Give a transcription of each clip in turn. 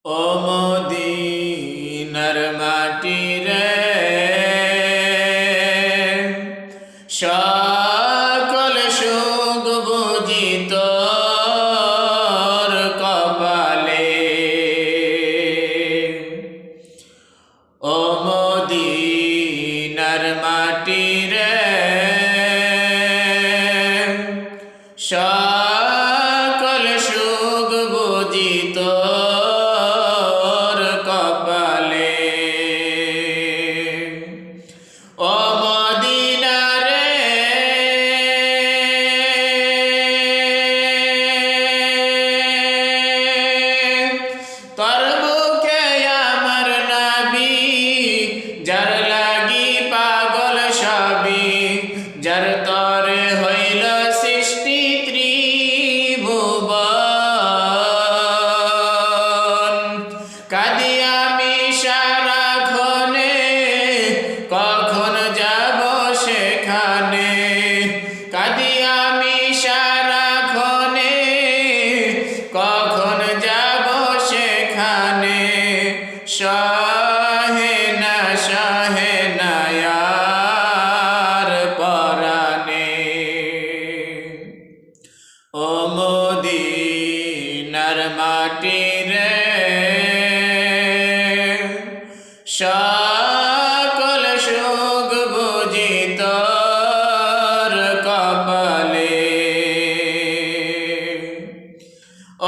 ও মদিনার মাটি রে, সকল সুখ বুঝি তোর কপালে। ও মদিনার মাটি রে, সকল সুখ বুঝি তোর কপালে। ও মদিনা রে, তোর বুকে আমার নবী, যার লাগি পাগল সবই, যার তরে হইল সৃষ্টি ত্রিভুবন। কাঁদি আমি সারাক্ষণে, কখন যাব সেখানে। কাঁদি আমি সারাক্ষণে, কখন যাব সেখানে। সহে না আর পরাণে। ও মদিনার মাটি রে, সকল সুখ বুঝি তোর কপালে।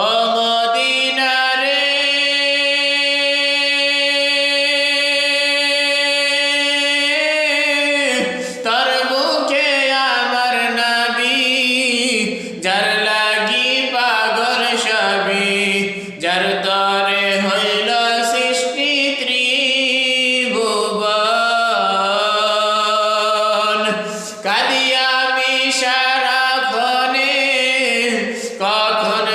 ও মদিনা রে, তোর বুকে আমার নবী, যার লাগি পাগল সবই, যার তরে হইল সৃষ্টি ত্রিভুবন। কাঁদি আমি সারাক্ষণে, কখন